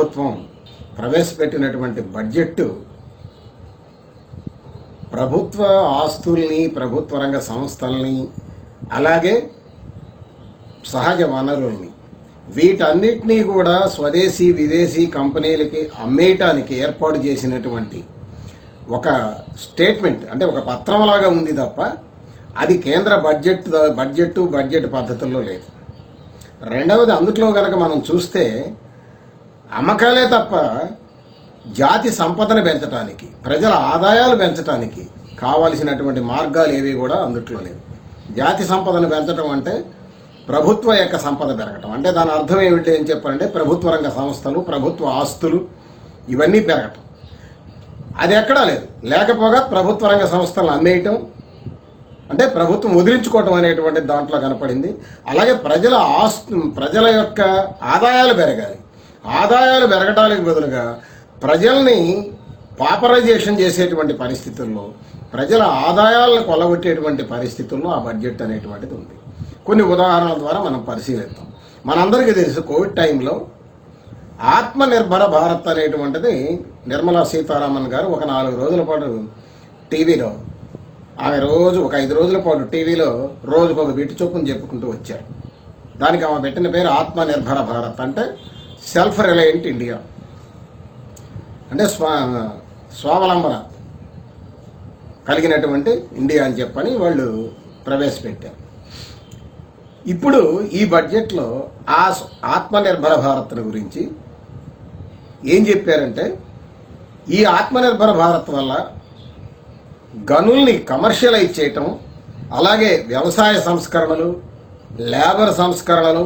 ప్రభుత్వం ప్రవేశపెట్టినటువంటి బడ్జెట్ ప్రభుత్వ ఆస్తుల్ని, ప్రభుత్వ రంగ సంస్థల్ని, అలాగే సహజ వనరుల్ని, వీటన్నిటినీ కూడా స్వదేశీ విదేశీ కంపెనీలకి అమ్మేయటానికి ఏర్పాటు చేసినటువంటి ఒక స్టేట్మెంట్, అంటే ఒక పత్రంలాగా ఉంది తప్ప అది కేంద్ర బడ్జెట్ పద్ధతుల్లో లేదు. రెండవది, అందులో కనుక మనం చూస్తే అమ్మకాలే తప్ప జాతి సంపదను పెంచడానికి, ప్రజల ఆదాయాలు పెంచడానికి కావలసినటువంటి మార్గాలు ఏవి కూడా అందుట్లో లేవు. జాతి సంపదను పెంచడం అంటే ప్రభుత్వ యొక్క సంపద పెరగటం. అంటే దాని అర్థం ఏమిటి అని చెప్పాలంటే ప్రభుత్వ రంగ సంస్థలు, ప్రభుత్వ ఆస్తులు ఇవన్నీ పెరగటం. అది ఎక్కడా లేదు. లేకపోగా ప్రభుత్వ రంగ సంస్థలను అమ్మేయటం అంటే ప్రభుత్వం వదిలించుకోవటం అనేటువంటి దాంట్లో కనపడింది. అలాగే ప్రజల యొక్క ఆదాయాలు పెరగాలి. ఆదాయాలు పెరగటానికి బదులుగా ప్రజల్ని పాపరైజేషన్ చేసేటువంటి పరిస్థితుల్లో, ప్రజల ఆదాయాలను కొల్లగొట్టేటువంటి పరిస్థితుల్లో ఆ బడ్జెట్ అనేటువంటిది ఉంది. కొన్ని ఉదాహరణల ద్వారా మనం పరిశీలిద్దాం. మనందరికీ తెలుసు, కోవిడ్ టైంలో ఆత్మనిర్భర భారత్ అనేటువంటిది నిర్మలా సీతారామన్ గారు ఒక 4 రోజుల పాటు టీవీలో, ఆమె ఒక 5 రోజుల పాటు టీవీలో రోజుకొక బిట్టు చొప్పున చెప్పుకుంటూ వచ్చారు. దానికి ఆమె పెట్టిన పేరు ఆత్మనిర్భర భారత్, అంటే సెల్ఫ్ రిలయంట్ ఇండియా, అంటే స్వావలంబన కలిగినటువంటి ఇండియా అని చెప్పని వాళ్ళు ప్రవేశపెట్టారు. ఇప్పుడు ఈ బడ్జెట్లో ఆ ఆత్మనిర్భర భారత్ గురించి ఏం చెప్పారంటే, ఈ ఆత్మనిర్భర భారత్ వల్ల గనుల్ని కమర్షియలైజ్ చేయటం, అలాగే వ్యవసాయ సంస్కరణలు, లేబర్ సంస్కరణలు,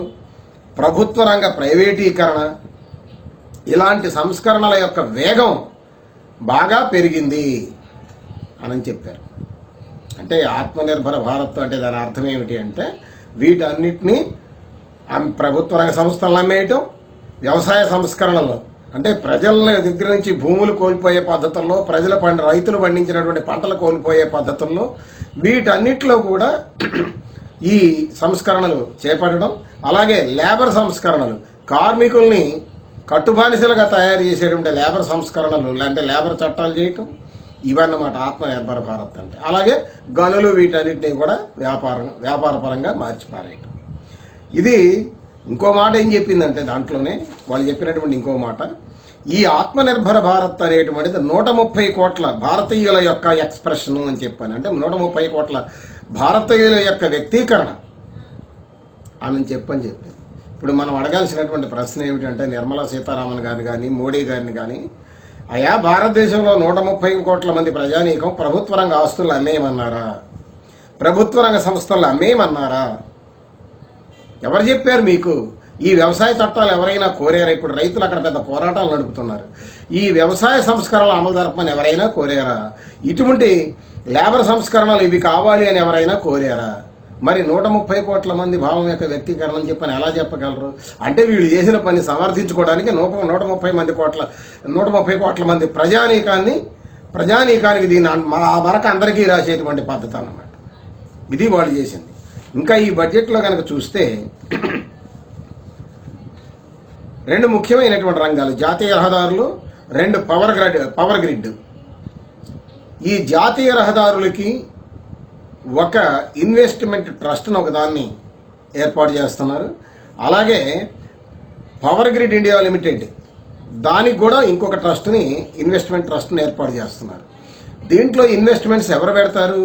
ప్రభుత్వ రంగ ప్రైవేటీకరణ, ఇలాంటి సంస్కరణల యొక్క వేగం బాగా పెరిగింది అని చెప్పారు. అంటే ఆత్మనిర్భర భారత్ అంటే దాని అర్థం ఏమిటి అంటే, వీటన్నిటినీ ప్రభుత్వ రంగ సంస్థలను అమ్మేయటం, వ్యవసాయ సంస్కరణలు అంటే ప్రజల దగ్గర నుంచి భూములు కోల్పోయే పద్ధతుల్లో, రైతులు పండించినటువంటి పంటలు కోల్పోయే పద్ధతుల్లో, వీటన్నిటిలో కూడా ఈ సంస్కరణలు చేపట్టడం, అలాగే లేబర్ సంస్కరణలు, కార్మికుల్ని కట్టుబానిసలుగా తయారు చేసేటువంటి లేబర్ సంస్కరణలు, అంటే లేబర్ చట్టాలు చేయటం, ఇవన్నమాట ఆత్మనిర్భర భారత్ అంటే. అలాగే గనులు, వీటన్నిటినీ కూడా వ్యాపారపరంగా మార్చిపారేయటం. ఇది ఇంకో మాట ఏం చెప్పిందంటే, దాంట్లోనే వాళ్ళు చెప్పినటువంటి ఇంకో మాట, ఈ ఆత్మనిర్భర భారత్ అనేటువంటిది 130 కోట్ల భారతీయుల యొక్క ఎక్స్ప్రెషన్ అని చెప్పాను. అంటే 130 కోట్ల భారతీయుల యొక్క వ్యక్తీకరణ అని చెప్పింది. ఇప్పుడు మనం అడగాల్సినటువంటి ప్రశ్న ఏమిటంటే, నిర్మలా సీతారామన్ గారిని కానీ, మోడీ గారిని కానీ, అయా భారతదేశంలో 130 కోట్ల మంది ప్రజానీకం ప్రభుత్వ రంగ ఆస్తులు అమ్మేయమన్నారా? ప్రభుత్వ రంగ సంస్థలు అమ్మేయమన్నారా? ఎవరు చెప్పారు మీకు? ఈ వ్యవసాయ చట్టాలు ఎవరైనా కోరారా? ఇప్పుడు రైతులు అక్కడ పెద్ద పోరాటాలు నడుపుతున్నారు. ఈ వ్యవసాయ సంస్కరణలు అమలు జరపమని ఎవరైనా కోరారా? ఇటువంటి లేబర్ సంస్కరణలు ఇవి కావాలి అని ఎవరైనా కోరారా? మరి 130 కోట్ల మంది భావం యొక్క వ్యక్తీకరణ అని చెప్పని ఎలా చెప్పగలరు? అంటే వీళ్ళు చేసిన పని సమర్థించుకోవడానికి 130 కోట్ల మంది ప్రజానీకానికి దీన్ని మరక అందరికీ రాసేటువంటి పద్ధతి అన్నమాట. ఇది వాళ్ళు చేసింది. ఇంకా ఈ బడ్జెట్లో కనుక చూస్తే 2 ముఖ్యమైనటువంటి రంగాలు, జాతీయ రహదారులు, 2 పవర్ గ్రిడ్. ఈ జాతీయ రహదారులకి ఒక ఇన్వెస్ట్మెంట్ ట్రస్ట్ను ఒకదాన్ని ఏర్పాటు చేస్తున్నారు. అలాగే పవర్ గ్రిడ్ ఇండియా లిమిటెడ్, దానికి కూడా ఇంకొక ఇన్వెస్ట్మెంట్ ట్రస్ట్ని ఏర్పాటు చేస్తున్నారు. దీంట్లో ఇన్వెస్ట్మెంట్స్ ఎవరు పెడతారు?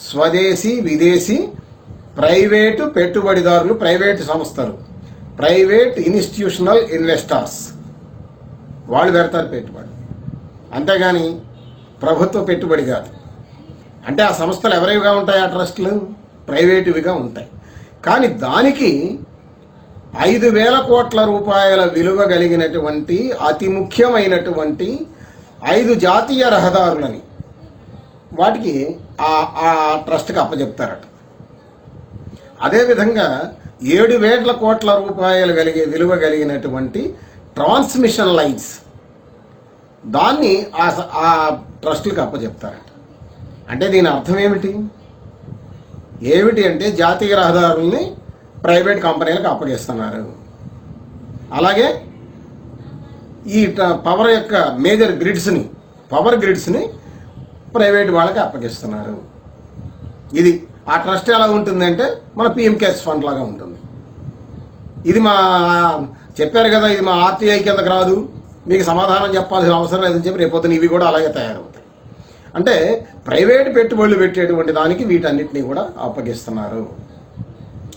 స్వదేశీ, విదేశీ, ప్రైవేటు పెట్టుబడిదారులు, ప్రైవేటు సంస్థలు, ప్రైవేట్ ఇన్స్టిట్యూషనల్ ఇన్వెస్టర్స్, వాళ్ళు పెడతారు పెట్టుబడి. అంతేగాని ప్రభుత్వ పెట్టుబడి కాదు. అంటే ఆ సంస్థలు ఎవరివిగా ఉంటాయి? ఆ ట్రస్టులు ప్రైవేటువిగా ఉంటాయి. కానీ దానికి 5,000 కోట్ల రూపాయల విలువ కలిగినటువంటి అతి ముఖ్యమైనటువంటి 5 జాతీయ రహదారులని వాటికి ఆ ట్రస్ట్కి అప్పచెప్తారట. అదేవిధంగా 7,000 కోట్ల రూపాయలు విలువ కలిగినటువంటి ట్రాన్స్మిషన్ లైన్స్, దాన్ని ఆ ట్రస్టులకు అప్పచెప్తారట. అంటే దీని అర్థం ఏమిటి అంటే, జాతీయ రహదారుల్ని ప్రైవేట్ కంపెనీలకు అప్పగిస్తున్నారు. అలాగే ఈ పవర్ యొక్క మేజర్ పవర్ గ్రిడ్స్ని ప్రైవేట్ వాళ్ళకి అప్పగిస్తున్నారు. ఇది ఆ ట్రస్ట్ ఎలా ఉంటుందంటే మన పిఎం కేర్స్ ఫండ్ లాగా ఉంటుంది. ఇది చెప్పారు కదా, ఇది మా ఆర్టీఐ కిందకు రాదు, మీకు సమాధానం చెప్పాల్సిన అవసరం లేదని చెప్పి రేపొద్దున ఇవి కూడా అలాగే తయారవుతాయి. అంటే ప్రైవేట్ పెట్టుబడులు పెట్టేటువంటి దానికి వీటన్నిటినీ కూడా అప్పగిస్తున్నారు.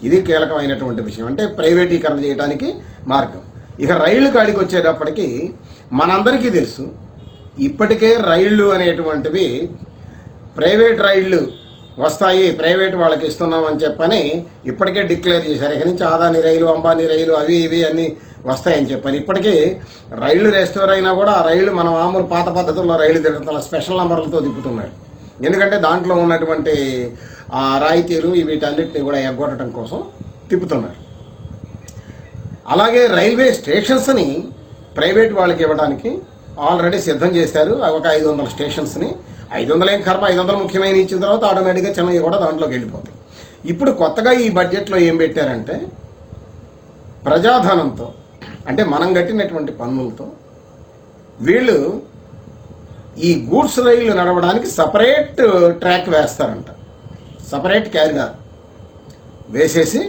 ఇది కీలకమైనటువంటి విషయం. అంటే ప్రైవేటీకరణ చేయడానికి మార్గం. ఇక రైళ్లు కాడికి వచ్చేటప్పటికి మనందరికీ తెలుసు, ఇప్పటికే రైళ్లు అనేటువంటివి ప్రైవేట్ రైళ్లు వస్తాయి, ప్రైవేట్ వాళ్ళకి ఇస్తున్నామని చెప్పని ఇప్పటికే డిక్లేర్ చేశారు. ఇక నుంచి ఆదాని రైలు, అంబానీ రైలు, అవి ఇవి అన్నీ వస్తాయని చెప్పని ఇప్పటికీ రైళ్లు రెస్టోర్ అయినా కూడా ఆ రైళ్లు మన మామూలు పాత పద్ధతుల్లో రైళ్లు తిరుగుతున్న స్పెషల్ నంబర్లతో తిప్పుతున్నారు. ఎందుకంటే దాంట్లో ఉన్నటువంటి రాయితీలు వీటన్నిటిని కూడా ఎగ్గొట్టడం కోసం తిప్పుతున్నారు. అలాగే రైల్వే స్టేషన్స్ని ప్రైవేట్ వాళ్ళకి ఇవ్వడానికి ఆల్రెడీ సిద్ధం చేశారు. ఒక 500 స్టేషన్స్ని. 500 ఏం కర్మ, 500 ముఖ్యమైన ఇచ్చిన తర్వాత ఆటోమేటిక్గా చిన్నవి కూడా దాంట్లోకి వెళ్ళిపోతాయి. ఇప్పుడు కొత్తగా ఈ బడ్జెట్లో ఏం పెట్టారంటే, ప్రజాధనంతో అంటే మనం కట్టినటువంటి పన్నులతో వీళ్ళు ఈ గూడ్స్ రైళ్లు నడవడానికి సపరేట్ ట్రాక్ వేస్తారంట. సపరేట్ క్యారిడార్ వేసేసి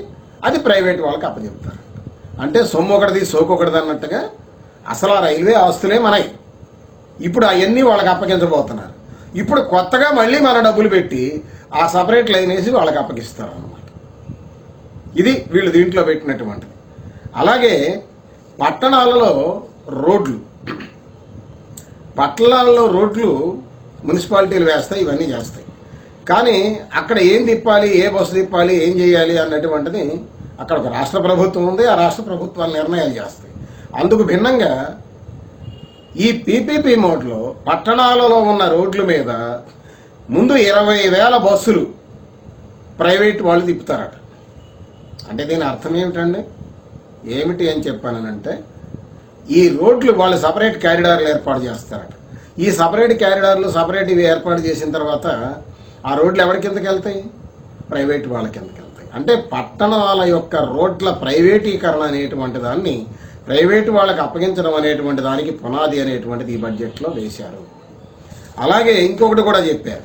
అది ప్రైవేట్ వాళ్ళకి అప్పచెప్తారు. అంటే సొమ్ము ఒకటిది సోకొకటిది అన్నట్టుగా అసలు ఆ రైల్వే ఆస్తులే మనవి. ఇప్పుడు అవన్నీ వాళ్ళకి అప్పగించబోతున్నారు. ఇప్పుడు కొత్తగా మళ్ళీ మన డబ్బులు పెట్టి ఆ సపరేట్ లైన్ వేసి వాళ్ళకి అప్పగిస్తారు అన్నమాట. ఇది వీళ్ళు దీంట్లో పెట్టినటువంటిది. అలాగే పట్టణాలలో రోడ్లు మున్సిపాలిటీలు వేస్తాయి, ఇవన్నీ చేస్తాయి. కానీ అక్కడ ఏం తిప్పాలి, ఏ బస్సు తిప్పాలి, ఏం చేయాలి అన్నటువంటిది అక్కడ ఒక రాష్ట్ర ప్రభుత్వం ఉంది. ఆ రాష్ట్ర ప్రభుత్వాలు నిర్ణయాలు చేస్తాయి. అందుకు భిన్నంగా ఈ పీపీపీ మోడ్లో పట్టణాలలో ఉన్న రోడ్ల మీద ముందు 20,000 బస్సులు ప్రైవేట్ వాళ్ళు తిప్పుతారట. అంటే దీని అర్థం ఏమిటండి? ఏమిటి అని చెప్పానంటే, ఈ రోడ్లు వాళ్ళు సపరేట్ క్యారిడార్లు ఏర్పాటు చేస్తారట. ఈ సపరేట్ క్యారిడార్లు సపరేట్ ఇవి ఏర్పాటు చేసిన తర్వాత ఆ రోడ్లు ఎవరి కిందకి వెళ్తాయి? ప్రైవేట్ వాళ్ళ కిందకి వెళ్తాయి. అంటే పట్టణాల యొక్క రోడ్ల ప్రైవేటీకరణ అనేటువంటి దాన్ని ప్రైవేటు వాళ్ళకి అప్పగించడం అనేటువంటి దానికి పునాది అనేటువంటిది ఈ బడ్జెట్లో వేశారు. అలాగే ఇంకొకటి కూడా చెప్పారు,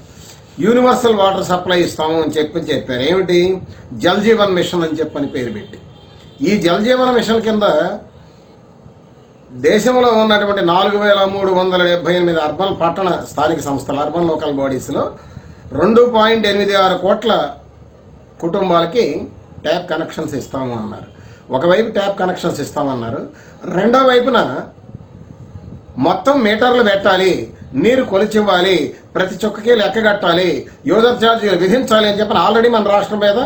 యూనివర్సల్ వాటర్ సప్లై ఇస్తాము అని చెప్పారు. ఏమిటి? జల్ జీవన్ మిషన్ అని చెప్పని పేరు పెట్టి, ఈ జల్ జీవన్ మిషన్ కింద దేశంలో ఉన్నటువంటి 4,378 అర్బన్ పట్టణ స్థానిక సంస్థలు, అర్బన్ లోకల్ బాడీస్లో 2.86 కోట్ల కుటుంబాలకి ట్యాప్ కనెక్షన్స్ ఇస్తాము అన్నారు. ఒకవైపు ట్యాప్ కనెక్షన్స్ ఇస్తామన్నారు, రెండో వైపున మొత్తం మీటర్లు పెట్టాలి, నీరు కొలిచివ్వాలి, ప్రతి చుక్కకి లెక్క కట్టాలి, యూజర్ ఛార్జీలు విధించాలి అని చెప్పి ఆల్రెడీ మన రాష్ట్రం మీద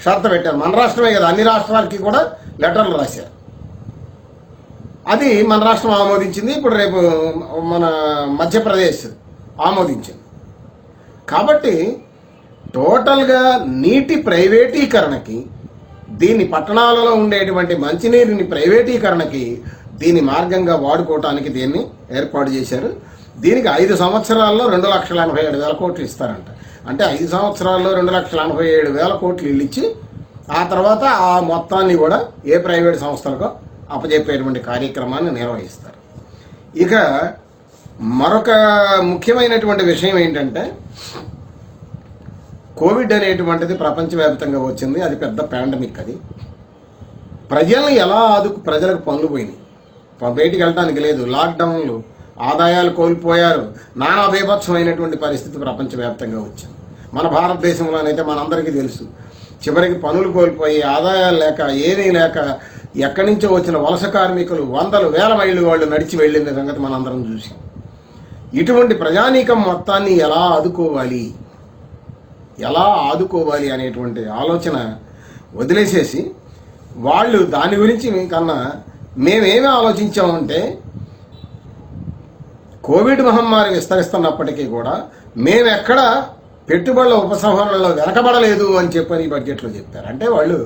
షరతు పెట్టారు. మన రాష్ట్రమే కదా, అన్ని రాష్ట్రాలకి కూడా లెటర్లు రాశారు. అది మన రాష్ట్రం ఆమోదించింది. ఇప్పుడు రేపు మన మధ్యప్రదేశ్ ఆమోదించింది. కాబట్టి టోటల్గా నీటి ప్రైవేటీకరణకి, దీన్ని పట్టణాలలో ఉండేటువంటి మంచినీరుని ప్రైవేటీకరణకి దీని మార్గంగా వాడుకోవటానికి దీన్ని ఏర్పాటు చేశారు. దీనికి 5 సంవత్సరాల్లో 2,87,000 కోట్లు ఇస్తారంట. అంటే 5 సంవత్సరాల్లో 2,87,000 కోట్లు ఇల్లు ఇచ్చి ఆ తర్వాత ఆ మొత్తాన్ని కూడా ఏ ప్రైవేట్ సంస్థలకు అప్పచెప్పేటువంటి కార్యక్రమాన్ని నిర్వహిస్తారు. ఇక మరొక ముఖ్యమైనటువంటి విషయం ఏంటంటే, కోవిడ్ అనేటువంటిది ప్రపంచవ్యాప్తంగా వచ్చింది. అది పెద్ద పాండమిక్. అది ప్రజల్ని ఎలా ప్రజలకు పనులు పోయినాయి, బయటికి వెళ్ళడానికి లేదు, లాక్డౌన్లు, ఆదాయాలు కోల్పోయారు, నానా బీభత్సమైనటువంటి పరిస్థితి ప్రపంచవ్యాప్తంగా వచ్చింది. మన భారతదేశంలోనైతే మనందరికీ తెలుసు, చివరికి పనులు కోల్పోయి ఆదాయాలు లేక ఏమీ లేక ఎక్కడి నుంచో వచ్చిన వలస కార్మికులు 100,000 మైళ్ళు వాళ్ళు నడిచి వెళ్ళిన సంగతి మనందరం చూసాం. ఇటువంటి ప్రజానీకం మొత్తాన్ని ఎలా ఆదుకోవాలి అనేటువంటి ఆలోచన వదిలేసేసి వాళ్ళు దాని గురించి కన్నా మేమేమి ఆలోచించామంటే, కోవిడ్ మహమ్మారి విస్తరిస్తున్నప్పటికీ కూడా మేమెక్కడ పెట్టుబడుల ఉపసంహరణలో వెనకబడలేదు అని చెప్పని ఈ బడ్జెట్లో చెప్పారు. అంటే వాళ్ళు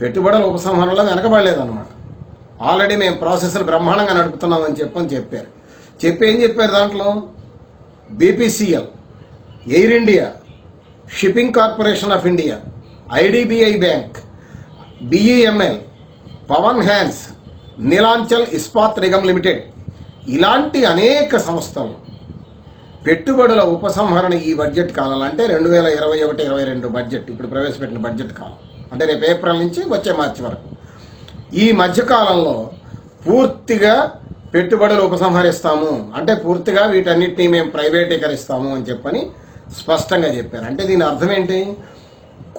పెట్టుబడుల ఉపసంహరణలో వెనకబడలేదు అనమాట. ఆల్రెడీ మేము ప్రాసెస్లు బ్రహ్మాండంగా నడుపుతున్నామని చెప్పారు. ఏం చెప్పారు దాంట్లో? BPCL, air India, shipping corporation of India, IDBI bank, BEML, Pawan Hans, Neelachal Ispat Nigam limited, ఇలాంటి అనేక సంస్థలు పెట్టుబడుల ఉపసంహరణ ఈ బడ్జెట్ కాలంలో, అంటే 2021-22 బడ్జెట్ ఇప్పుడు ప్రవేశపెట్టిన బడ్జెట్ కాలం, అంటే రేపు ఏప్రిల్ నుంచి వచ్చే మార్చి వరకు ఈ మధ్యకాలంలో పూర్తిగా పెట్టుబడులు ఉపసంహరిస్తాము, అంటే పూర్తిగా వీటన్నిటినీ మేము ప్రైవేటీకరిస్తాము అని చెప్పని స్పష్టంగా చెప్పారు. అంటే దీని అర్థం ఏంటి?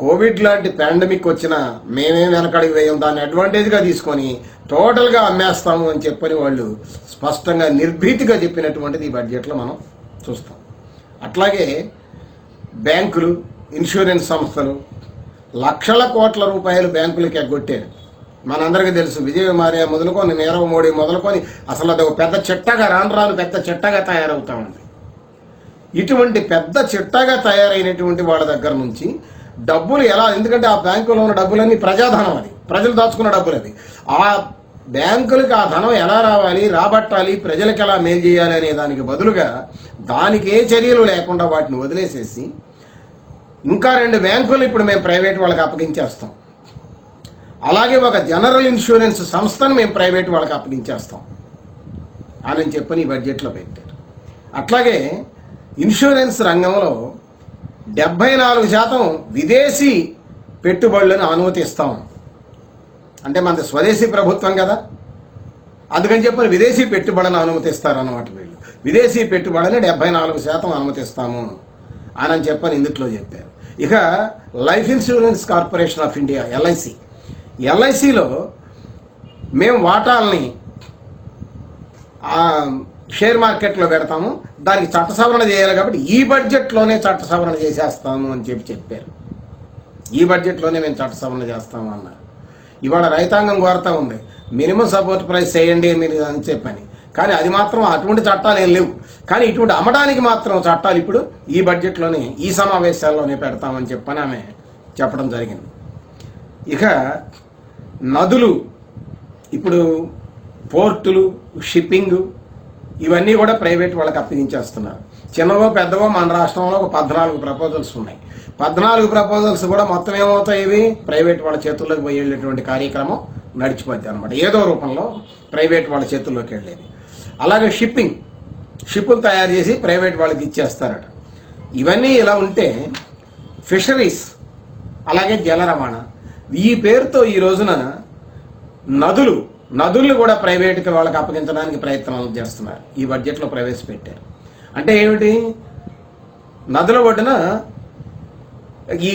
కోవిడ్ లాంటి పాండమిక్ వచ్చినా మేమేం వెనకడికి వేయం, దాన్ని అడ్వాంటేజ్గా తీసుకొని టోటల్గా అమ్మేస్తాము అని చెప్పని వాళ్ళు స్పష్టంగా నిర్భీతిగా చెప్పినటువంటిది ఈ బడ్జెట్లో మనం చూస్తాం. అట్లాగే బ్యాంకులు, ఇన్సూరెన్స్ సంస్థలు లక్షల కోట్ల రూపాయలు బ్యాంకులకి ఎగ్గొట్టారు. మనందరికీ తెలుసు, విజయ్ మాల్యా మొదలుకొని నీరవ్ మోడీ మొదలుకొని అసలు అది ఒక పెద్ద చిట్టగా రాను పెద్ద చిట్టగా తయారవుతా ఉంది. ఇటువంటి పెద్ద చిట్టగా తయారైనటువంటి వాళ్ళ దగ్గర నుంచి డబ్బులు ఎలా, ఎందుకంటే ఆ బ్యాంకులో ఉన్న డబ్బులన్నీ ప్రజాధనం, అది ప్రజలు దాచుకున్న డబ్బులు, అది ఆ బ్యాంకులకు ఆ ధనం ఎలా రావాలి, రాబట్టాలి, ప్రజలకు ఎలా మేలు చేయాలి అనే దానికి బదులుగా దానికి ఏ చర్యలు లేకుండా వాటిని వదిలేసేసి ఇంకా 2 బ్యాంకులు ఇప్పుడు మేము ప్రైవేట్ వాళ్ళకి అప్పగించేస్తాం, అలాగే ఒక జనరల్ ఇన్సూరెన్స్ సంస్థను మేము ప్రైవేట్ వాళ్ళకి అప్పగించేస్తాం అని చెప్పని ఈ బడ్జెట్లో పెట్టారు. అట్లాగే ఇన్సూరెన్స్ రంగంలో 74% విదేశీ పెట్టుబడులను అనుమతిస్తాం. అంటే మనది స్వదేశీ ప్రభుత్వం కదా, అందుకని చెప్పని విదేశీ పెట్టుబడులను అనుమతిస్తారన్నమాట. వీళ్ళు విదేశీ పెట్టుబడులని 74% అనుమతిస్తాము అని చెప్పని ఇందులో చెప్పారు. ఇక life insurance corporation of India, ఎల్ఐసిలో మేము వాటాలని షేర్ మార్కెట్లో పెడతాము, దానికి చట్ట సవరణ చేయాలి కాబట్టి ఈ బడ్జెట్లోనే చట్ట సవరణ చేసేస్తాము అని చెప్పారు. ఈ బడ్జెట్లోనే మేము చట్ట సవరణ చేస్తాము అన్నారు. ఇవాళ రైతాంగం కోరుతూ ఉంది మినిమం సపోర్ట్ ప్రైస్ చేయండి మీరు అని చెప్పని, కానీ అది మాత్రం అటువంటి చట్టాలు ఏం లేవు. కానీ ఇటువంటి అమ్మడానికి మాత్రం చట్టాలు ఇప్పుడు ఈ బడ్జెట్లోనే, ఈ సమావేశాల్లోనే పెడతామని చెప్పని ఆమె చెప్పడం జరిగింది. ఇక నదులు, ఇప్పుడు పోర్టులు, షిప్పింగ్ ఇవన్నీ కూడా ప్రైవేట్ వాళ్ళకి అప్పగించేస్తున్నారు. చిన్నవో పెద్దవో మన రాష్ట్రంలో ఒక 14 ప్రపోజల్స్ ఉన్నాయి. 14 ప్రపోజల్స్ కూడా మొత్తం ఏమవుతాయి, ఇవి ప్రైవేట్ వాళ్ళ చేతుల్లోకి పోయి వెళ్ళేటువంటి కార్యక్రమం నడిచిపోద్ది అనమాట. ఏదో రూపంలో ప్రైవేట్ వాళ్ళ చేతుల్లోకి వెళ్ళేది. అలాగే షిప్పులు తయారు చేసి ప్రైవేట్ వాళ్ళకి ఇచ్చేస్తారట. ఇవన్నీ ఇలా ఉంటే ఫిషరీస్, అలాగే జల రవాణా, ఈ పేరుతో ఈ రోజున నదులు కూడా ప్రైవేట్కి వాళ్ళకి అప్పగించడానికి ప్రయత్నాలు చేస్తున్నారు. ఈ బడ్జెట్లో ప్రవేశపెట్టారు. అంటే ఏమిటి, నదుల ఒడ్డున ఈ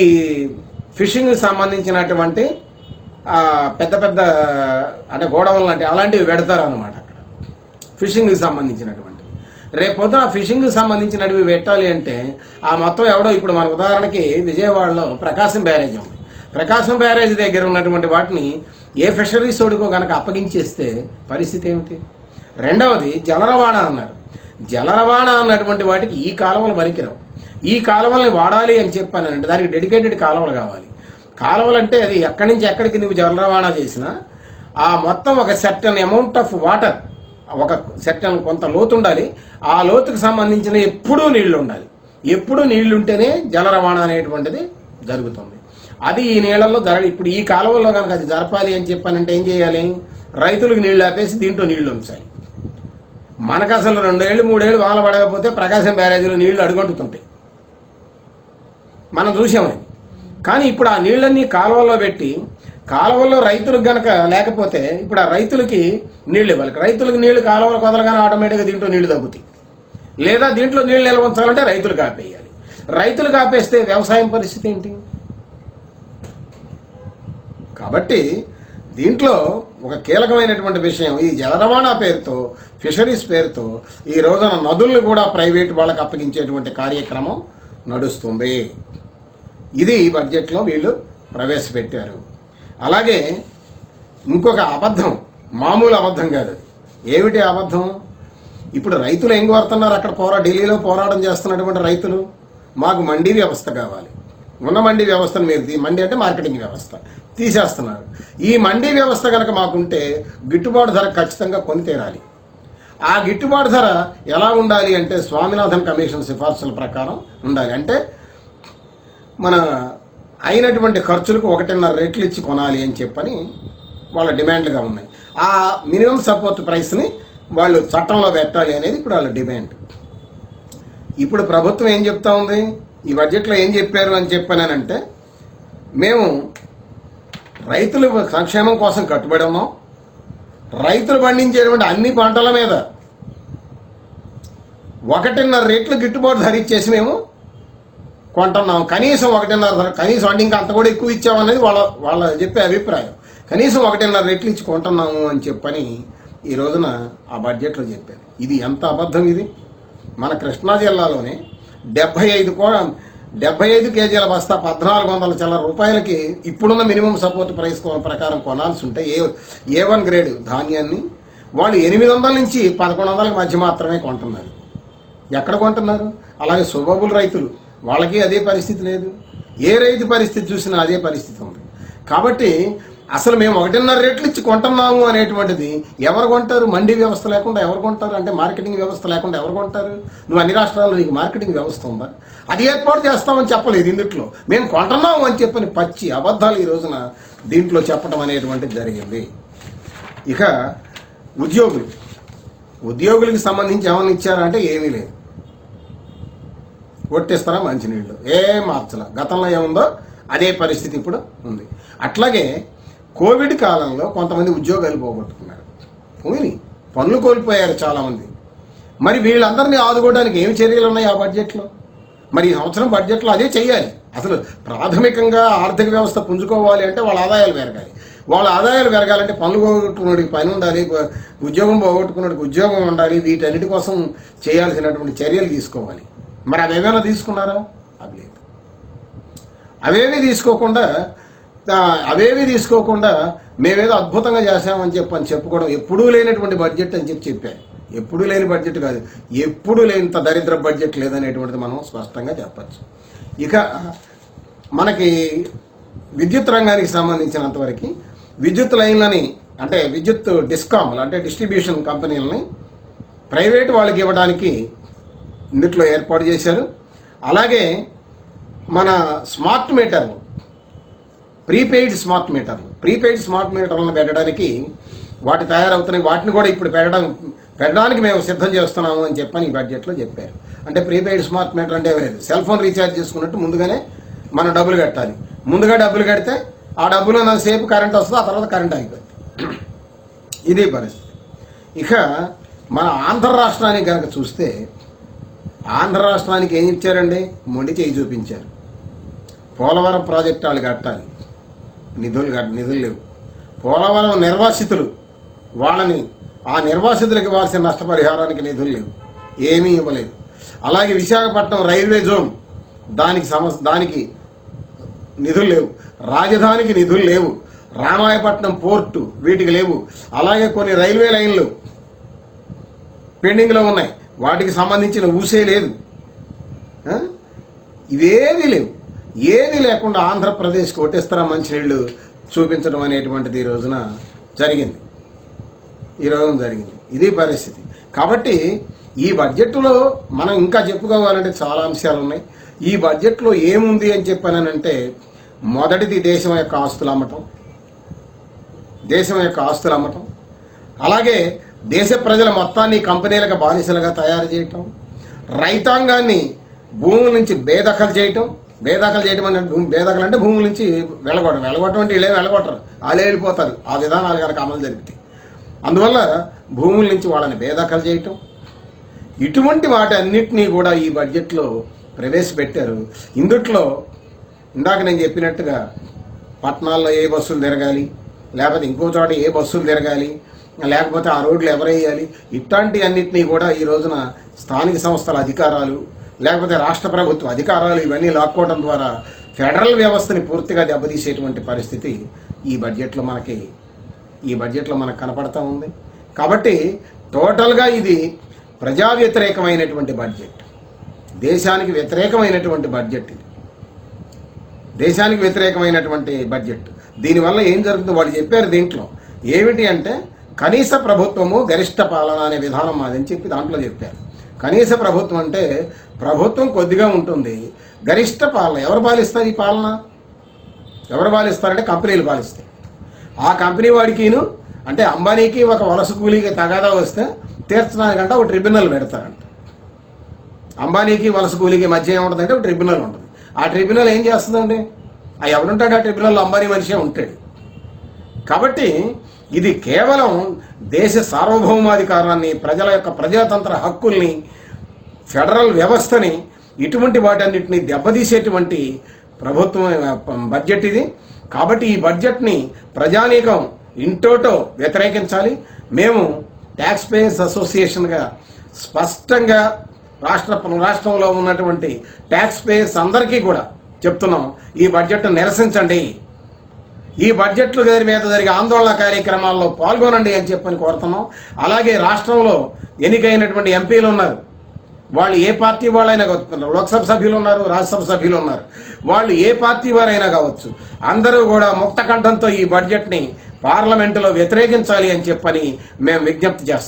ఫిషింగ్ సంబంధించినటువంటి పెద్ద పెద్ద అంటే గోడవలు లాంటి అలాంటివి పెడతారు అన్నమాట అక్కడ ఫిషింగ్కి సంబంధించినటువంటి. రేపు పొద్దున ఫిషింగ్కి సంబంధించినవి పెట్టాలి అంటే ఆ మొత్తం ఎవడో, ఇప్పుడు మన ఉదాహరణకి విజయవాడలో ప్రకాశం బ్యారేజ్ ఉంది. ప్రకాశం బ్యారేజ్ దగ్గర ఉన్నటువంటి వాటిని ఏ ఫిషరీస్ ఓడికో కనుక అప్పగించేస్తే పరిస్థితి ఏమిటి? రెండవది జల రవాణా అన్నారు. జల రవాణా అన్నటువంటి వాటికి ఈ కాలువలు పనికిరావు. ఈ కాలువల్ని వాడాలి అని చెప్పానంటే దానికి డెడికేటెడ్ కాలువలు కావాలి. కాలువలు అంటే అది ఎక్కడి నుంచి ఎక్కడికి నువ్వు జల రవాణా చేసినా ఆ మొత్తం ఒక సర్టన్ అమౌంట్ ఆఫ్ వాటర్, ఒక సర్టన్ కొంత లోతు ఉండాలి. ఆ లోతుకు సంబంధించిన ఎప్పుడూ నీళ్లు ఉండాలి. ఎప్పుడూ నీళ్లు ఉంటేనే జల రవాణా అనేటువంటిది జరుగుతుంది. అది ఈ నీళ్లలో ఇప్పుడు ఈ కాలువల్లో కనుక అది జరపాలి అని చెప్పానంటే ఏం చేయాలి? రైతులకు నీళ్లు ఆపేసి దీంట్లో నీళ్లు ఉంచాలి. మనకు అసలు 2 ఏళ్ళు 3 ఏళ్ళు వాన పడకపోతే ప్రకాశం బ్యారేజీలో నీళ్లు అడుగంటుతుంటాయి, మనం చూసామని. కానీ ఇప్పుడు ఆ నీళ్ళన్నీ కాలువల్లో పెట్టి, కాలువల్లో రైతులకు గనక లేకపోతే ఇప్పుడు ఆ రైతులకి నీళ్ళు ఇవ్వాలి. రైతులకు నీళ్లు కాలువలు కొదలగానే ఆటోమేటిక్గా దీంట్లో నీళ్లు తగ్గుతాయి. లేదా దీంట్లో నీళ్లు నిల్వ ఉంచాలంటే రైతులకు ఆపేయాలి. రైతులకు ఆపేస్తే వ్యవసాయం పరిస్థితి ఏంటి? కాబట్టి దీంట్లో ఒక కీలకమైనటువంటి విషయం, ఈ జల రవాణా పేరుతో, ఫిషరీస్ పేరుతో ఈ రోజున నదులను కూడా ప్రైవేట్ వాళ్ళకి అప్పగించేటువంటి కార్యక్రమం నడుస్తుంది. ఇది ఈ బడ్జెట్లో వీళ్ళు ప్రవేశపెట్టారు. అలాగే ఇంకొక అబద్ధం, మామూలు అబద్ధం కాదు. ఏమిటి అబద్ధం? ఇప్పుడు రైతులు ఏం కోరుతున్నారు? అక్కడ ఢిల్లీలో పోరాటం చేస్తున్నటువంటి రైతులు, మాకు మండీ వ్యవస్థ కావాలి. ఉన్న మండీ వ్యవస్థను మీరు, మండీ అంటే మార్కెటింగ్ వ్యవస్థ, తీసేస్తున్నారు. ఈ మండీ వ్యవస్థ కనుక మాకుంటే గిట్టుబాటు ధర ఖచ్చితంగా కొని తీరాలి. ఆ గిట్టుబాటు ధర ఎలా ఉండాలి అంటే స్వామినాథన్ కమిషన్ సిఫార్సుల ప్రకారం ఉండాలి. అంటే మన అయినటువంటి ఖర్చులకు 1.5 రెట్లు ఇచ్చి కొనాలి అని చెప్పని వాళ్ళ డిమాండ్లుగా ఉన్నాయి. ఆ మినిమం సపోర్ట్ ప్రైస్ని వాళ్ళు చట్టంలో పెట్టాలి అనేది ఇప్పుడు వాళ్ళ డిమాండ్. ఇప్పుడు ప్రభుత్వం ఏం చెప్తా ఉంది, ఈ బడ్జెట్లో ఏం చెప్పారు అని చెప్పానంటే, మేము రైతుల సంక్షేమం కోసం కట్టుబడి ఉన్నాం, రైతులు పండించేటువంటి అన్ని పంటల మీద 1.5 రెట్లు గిట్టుబాటు ధర ఇచ్చేసి మేము కొంటున్నాం. కనీసం 1.5 ధర, కనీసం అంటే ఇంకా అంత కూడా ఎక్కువ ఇచ్చామనేది వాళ్ళ చెప్పే అభిప్రాయం. కనీసం 1.5 రెట్లు ఇచ్చి కొంటున్నాము అని చెప్పని ఈ రోజున ఆ బడ్జెట్లో చెప్పారు. ఇది ఎంత అబద్ధం ఇది! మన కృష్ణా జిల్లాలోనే 75 కేజీల బస్తా 1400 చిల్లర రూపాయలకి ఇప్పుడున్న మినిమం సపోర్ట్ ప్రైస్ ప్రకారం కొనాల్సి ఉంటే A1 గ్రేడ్ ధాన్యాన్ని వాళ్ళు 800 నుంచి 1100 మధ్య మాత్రమే కొంటున్నారు. ఎక్కడ కొంటున్నారు? అలాగే సుబబుల్ రైతులు, వాళ్ళకి అదే పరిస్థితి లేదు. ఏ రైతు పరిస్థితి చూసినా అదే పరిస్థితి ఉంది. కాబట్టి అసలు మేము 1.5 రెట్లు ఇచ్చి కొంటున్నాము అనేటువంటిది ఎవరు కొంటారు? మండీ వ్యవస్థ లేకుండా ఎవరు కొంటారు? అంటే మార్కెటింగ్ వ్యవస్థ లేకుండా ఎవరు కొంటారు? నువ్వు అన్ని రాష్ట్రాల్లో నీకు మార్కెటింగ్ వ్యవస్థ ఉందా? అది ఏర్పాటు చేస్తామని చెప్పలేదు. ఇందుట్లో మేము కొంటున్నాము అని చెప్పని పచ్చి అబద్ధాలు ఈ రోజున దీంట్లో చెప్పడం అనేటువంటిది జరిగింది. ఇక ఉద్యోగులకి సంబంధించి ఏమైనా ఇచ్చారంటే ఏమీ లేదు. కొట్టిస్తారా మంచినీళ్ళు, ఏం మార్చలా. గతంలో ఏముందో అదే పరిస్థితి ఇప్పుడు ఉంది. అట్లాగే కోవిడ్ కాలంలో కొంతమంది ఉద్యోగాలు పోగొట్టుకున్నారు, పనులు కోల్పోయారు చాలామంది. మరి వీళ్ళందరినీ ఆదుకోవడానికి ఏమి చర్యలు ఉన్నాయి ఆ బడ్జెట్లో? మరి ఈ సంవత్సరం బడ్జెట్లో అదే చేయాలి. అసలు ప్రాథమికంగా ఆర్థిక వ్యవస్థ పుంజుకోవాలి అంటే వాళ్ళ ఆదాయాలు పెరగాలి. వాళ్ళ ఆదాయాలు పెరగాలంటే పనులు పోగొట్టుకున్నోడికి పని ఉండాలి, ఉద్యోగం పోగొట్టుకున్నోడికి ఉద్యోగం ఉండాలి. వీటన్నిటి కోసం చేయాల్సినటువంటి చర్యలు తీసుకోవాలి. మరి అవేమైనా తీసుకున్నారా? అవి లేదు. అవేమీ తీసుకోకుండా మేమేదో అద్భుతంగా చేశామని చెప్పుకోవడం ఎప్పుడూ లేనటువంటి బడ్జెట్ అని చెప్పారు. ఎప్పుడూ లేని బడ్జెట్ కాదు, ఎప్పుడూ లేనంత దరిద్ర బడ్జెట్ లేదనేటువంటిది మనం స్పష్టంగా చెప్పచ్చు. ఇక మనకి విద్యుత్ రంగానికి సంబంధించినంతవరకు విద్యుత్ లైన్లని, అంటే విద్యుత్ డిస్కామ్లు అంటే డిస్ట్రిబ్యూషన్ కంపెనీలని ప్రైవేట్ వాళ్ళకి ఇవ్వడానికి ఇందులో ఏర్పాటు చేశారు. అలాగే మన స్మార్ట్ మీటర్లు, ప్రీపెయిడ్ స్మార్ట్ మీటర్లను పెట్టడానికి వాటి తయారవుతున్నాయి. వాటిని కూడా ఇప్పుడు పెట్టడానికి మేము సిద్ధం చేస్తున్నాము అని చెప్పని ఈ బడ్జెట్లో చెప్పారు. అంటే ప్రీపెయిడ్ స్మార్ట్ మీటర్ అంటే లేదు, సెల్ ఫోన్ రీఛార్జ్ చేసుకున్నట్టు ముందుగానే మనం డబ్బులు కట్టాలి. ముందుగా డబ్బులు కడితే ఆ డబ్బులు సేపు కరెంట్ వస్తుంది, ఆ తర్వాత కరెంట్ అయిపోతుంది. ఇది పరిస్థితి. ఇక మన ఆంధ్ర రాష్ట్రానికి కనుక చూస్తే, ఆంధ్ర రాష్ట్రానికి ఏం ఇచ్చారండి? మొండి చేయి చూపించారు. పోలవరం ప్రాజెక్టు వాళ్ళు కట్టాలి, నిధులు లేవు. పోలవరం నిర్వాసితులు, వాళ్ళని ఆ నిర్వాసితులకు ఇవ్వాల్సిన నష్టపరిహారానికి నిధులు లేవు, ఏమీ ఇవ్వలేదు. అలాగే విశాఖపట్నం రైల్వే జోన్ దానికి నిధులు లేవు, రాజధానికి నిధులు లేవు, రామాయపట్నం పోర్టు వీటికి లేవు. అలాగే కొన్ని రైల్వే లైన్లు పెండింగ్లో ఉన్నాయి, వాటికి సంబంధించిన ఊసే లేదు. ఇవేమీ లేవు. ఏమీ లేకుండా ఆంధ్రప్రదేశ్కి ఒకటేస్తరా మంచినీళ్ళు చూపించడం అనేటువంటిది ఈ రోజున జరిగింది. ఇది పరిస్థితి. కాబట్టి ఈ బడ్జెట్లో మనం ఇంకా చెప్పుకోవాలంటే చాలా అంశాలు ఉన్నాయి. ఈ బడ్జెట్లో ఏముంది అని చెప్పానంటే, మొదటిది దేశం యొక్క ఆస్తులు అమ్మటం, అలాగే దేశ ప్రజల మొత్తాన్ని కంపెనీలకు బానిసలుగా తయారు చేయటం, రైతాంగాన్ని భూముల నుంచి బేదఖలు చేయటం అంటే భూముల నుంచి వెళ్ళగొట్టడం అంటే వీళ్ళే వెళ్ళగొట్టరు, వాళ్ళే వెళ్ళిపోతారు. ఆ విధానాలు కనుక అమలు జరిగితే, అందువల్ల భూముల నుంచి వాళ్ళని బేదఖలు చేయటం, ఇటువంటి వాటి అన్నిటినీ కూడా ఈ బడ్జెట్లో ప్రవేశపెట్టారు. ఇందుట్లో ఇందాక నేను చెప్పినట్టుగా పట్టణాల్లో ఏ బస్సులు తిరగాలి, లేకపోతే ఇంకో చోట ఏ బస్సులు తిరగాలి, లేకపోతే ఆ రోడ్లు ఎవరేయాలి, ఇట్లాంటి అన్నిటినీ కూడా ఈ రోజున స్థానిక సంస్థల అధికారాలు లేకపోతే రాష్ట్ర ప్రభుత్వ అధికారాలు ఇవన్నీ లాక్కోవడం ద్వారా ఫెడరల్ వ్యవస్థని పూర్తిగా దెబ్బతీసేటువంటి పరిస్థితి ఈ బడ్జెట్లో మనకు కనపడతా ఉంది. కాబట్టి టోటల్గా ఇది ప్రజా వ్యతిరేకమైనటువంటి బడ్జెట్, దేశానికి వ్యతిరేకమైనటువంటి బడ్జెట్. దీనివల్ల ఏం జరుగుతుందో వాళ్ళు చెప్పారు. దీంట్లో ఏమిటి అంటే, కనీస ప్రభుత్వము గరిష్ట పాలన అనే విధానం మాదని చెప్పి దాంట్లో చెప్పారు. కనీస ప్రభుత్వం అంటే ప్రభుత్వం కొద్దిగా ఉంటుంది, గరిష్ట పాలన ఎవరు పాలిస్తారు? ఈ పాలన ఎవరు పాలిస్తారంటే కంపెనీలు పాలిస్తాయి. ఆ కంపెనీ వాడికిను అంటే అంబానీకి ఒక వలస కూలీకి తగాదా వస్తే తీర్చడానికంటే ఒక ట్రిబ్యునల్ పెడతారంట. అంబానీకి వలస కూలీకి మధ్య ఏముంటుందంటే ఒక ట్రిబ్యునల్ ఉంటుంది. ఆ ట్రిబ్యునల్ ఏం చేస్తుందండి? ఆ ఎవడుంటాడు ఆ ట్రిబ్యునల్? అంబానీ మనిషే ఉంటాడు. కాబట్టి ఇది కేవలం దేశ సార్వభౌమాధికారాన్ని, ప్రజల యొక్క ప్రజాతంత్ర హక్కుల్ని, ఫెడరల్ వ్యవస్థని, ఇటువంటి వాటన్నిటిని దెబ్బతీసేటువంటి ప్రభుత్వం బడ్జెట్ ఇది. కాబట్టి ఈ బడ్జెట్ని ప్రజానీకం ఇంటోటో వ్యతిరేకించాలి. మేము ట్యాక్స్ పేయర్స్ అసోసియేషన్గా స్పష్టంగా రాష్ట్రంలో ఉన్నటువంటి ట్యాక్స్ పేయర్స్ అందరికీ కూడా చెప్తున్నాం, ఈ బడ్జెట్ను నిరసించండి, ఈ బడ్జెట్లు మీద జరిగే ఆందోళన కార్యక్రమాల్లో పాల్గొనండి అని చెప్పని కోరుతున్నాం. అలాగే రాష్ట్రంలో ఎన్నికైనటువంటి ఎంపీలు ఉన్నారు, వాళ్ళు ఏ పార్టీ వాళ్ళైనా కావచ్చు, లోక్సభ సభ్యులు ఉన్నారు, రాజ్యసభ సభ్యులు ఉన్నారు, వాళ్ళు ఏ పార్టీ వారైనా కావచ్చు, అందరూ కూడా ముక్త కంఠంతో ఈ బడ్జెట్ని పార్లమెంటులో వ్యతిరేకించాలి అని చెప్పని మేము విజ్ఞప్తి చేస్తాం.